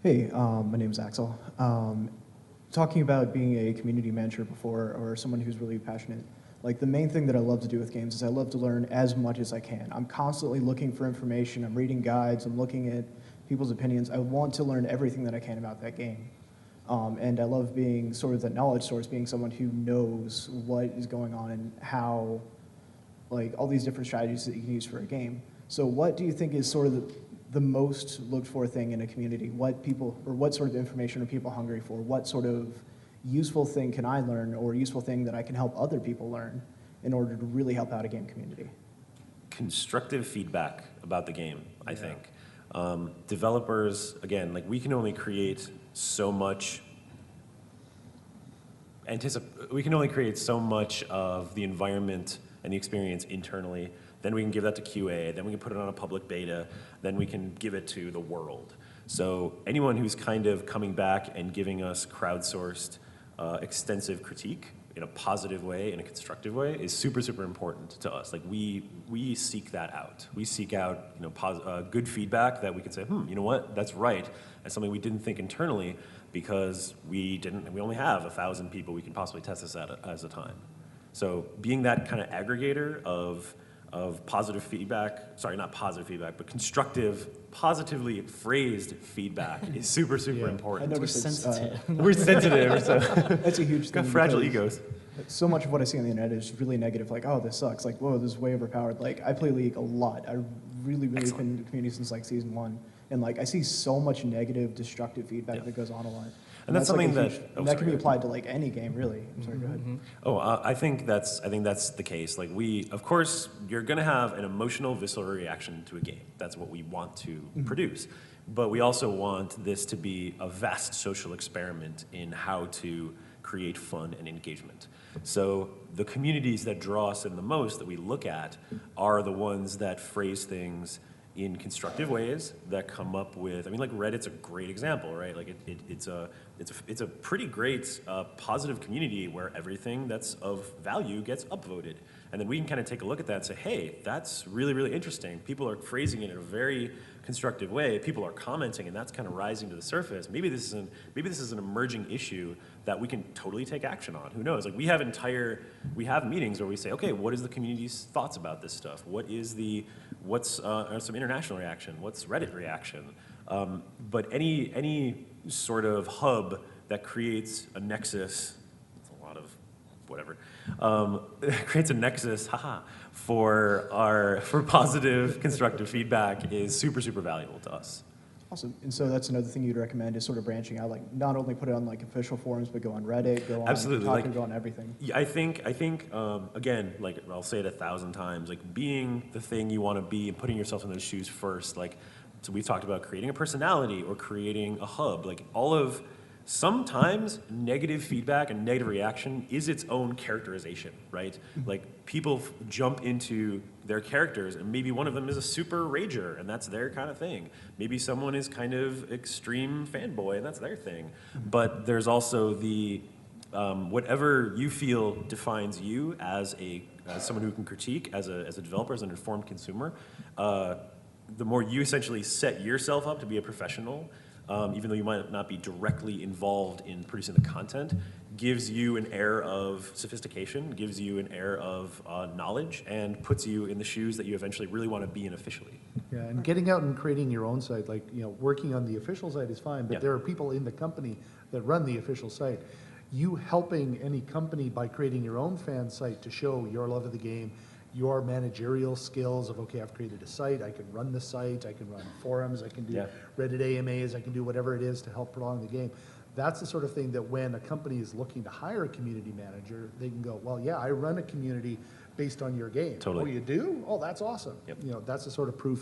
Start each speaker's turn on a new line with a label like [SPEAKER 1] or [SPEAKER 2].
[SPEAKER 1] Hey, my name is Axel. Talking about being a community manager before, or someone who's really passionate, like the main thing that I love to do with games is I love to learn as much as I can. I'm constantly looking for information, I'm reading guides, I'm looking at people's opinions. I want to learn everything that I can about that game. And I love being sort of the knowledge source, being someone who knows what is going on and how, like all these different strategies that you can use for a game. So what do you think is sort of the most looked for thing in a community? What people, or what sort of information are people hungry for? What sort of useful thing can I learn, or useful thing that I can help other people learn in order to really help out a game community?
[SPEAKER 2] Constructive feedback about the game, I think. Developers, again, like we can only create so much we can only create so much of the environment and the experience internally. Then we can give that to QA, then we can put it on a public beta, then we can give it to the world. So anyone who's kind of coming back and giving us crowdsourced, extensive critique in a positive way, in a constructive way, is super, super important to us. Like we seek that out. We seek out good feedback that we can say, you know what, that's right. That's something we didn't think internally because we only have 1,000 people we can possibly test this at as a time. So being that kind of aggregator of positive feedback, sorry, not positive feedback, but constructive, positively phrased feedback is super, super important.
[SPEAKER 1] I noticed
[SPEAKER 3] We're sensitive.
[SPEAKER 2] We're sensitive, so
[SPEAKER 1] That's a huge thing.
[SPEAKER 2] got fragile
[SPEAKER 1] because
[SPEAKER 2] egos.
[SPEAKER 1] So much of what I see on the internet is really negative, like, oh, this sucks, like, whoa, this is way overpowered. Like, I play League a lot. I really been in the community since like season 1. And like, I see so much negative, destructive feedback that goes on a lot.
[SPEAKER 2] And that's something
[SPEAKER 1] like
[SPEAKER 2] that
[SPEAKER 1] can be applied to like any game, really. I'm sorry, go ahead.
[SPEAKER 2] Oh, I think that's the case. Like of course, you're going to have an emotional, visceral reaction to a game. That's what we want to produce. But we also want this to be a vast social experiment in how to create fun and engagement. So the communities that draw us in the most that we look at are the ones that phrase things in constructive ways, that come up with, I mean, like Reddit's a great example, right? Like it's a pretty great positive community where everything that's of value gets upvoted. And then we can kind of take a look at that and say, hey, that's really, really interesting. People are phrasing it in a very constructive way. People are commenting, and that's kind of rising to the surface. Maybe this is an emerging issue that we can totally take action on. Who knows? Like we have meetings where we say, okay, what is the community's thoughts about this stuff? What's some international reaction? What's Reddit reaction? But any sort of hub that creates a nexus, it's a lot of whatever, creates a nexus, for positive, constructive feedback is super, super valuable to us.
[SPEAKER 1] Awesome. And so that's another thing you'd recommend is sort of branching out, like not only put it on like official forums, but go on Reddit, go on
[SPEAKER 2] Absolutely.
[SPEAKER 1] go on everything.
[SPEAKER 2] Yeah, I think again, like I'll say it 1,000 times, like being the thing you want to be and putting yourself in those shoes first. Like, so we've talked about creating a personality or creating a hub. Like sometimes negative feedback and negative reaction is its own characterization, right? Like people jump into their characters, and maybe one of them is a super rager, and that's their kind of thing. Maybe someone is kind of extreme fanboy, and that's their thing. But there's also the whatever you feel defines you as someone who can critique, as a developer, as an informed consumer. The more you essentially set yourself up to be a professional, even though you might not be directly involved in producing the content, gives you an air of sophistication, gives you an air of knowledge, and puts you in the shoes that you eventually really want to be in officially.
[SPEAKER 3] Yeah, and getting out and creating your own site, like, working on the official site is fine, but
[SPEAKER 2] Yeah.
[SPEAKER 3] there are people in the company that run the official site. You helping any company by creating your own fan site to show your love of the game, your managerial skills of, okay, I've created a site, I can run the site, I can run forums, I can do Reddit AMAs, I can do whatever it is to help prolong the game. That's the sort of thing that when a company is looking to hire a community manager, they can go, well, yeah, I run a community based on your game.
[SPEAKER 2] Totally.
[SPEAKER 3] Oh, you do? Oh, that's awesome.
[SPEAKER 2] Yep.
[SPEAKER 3] That's the sort of proof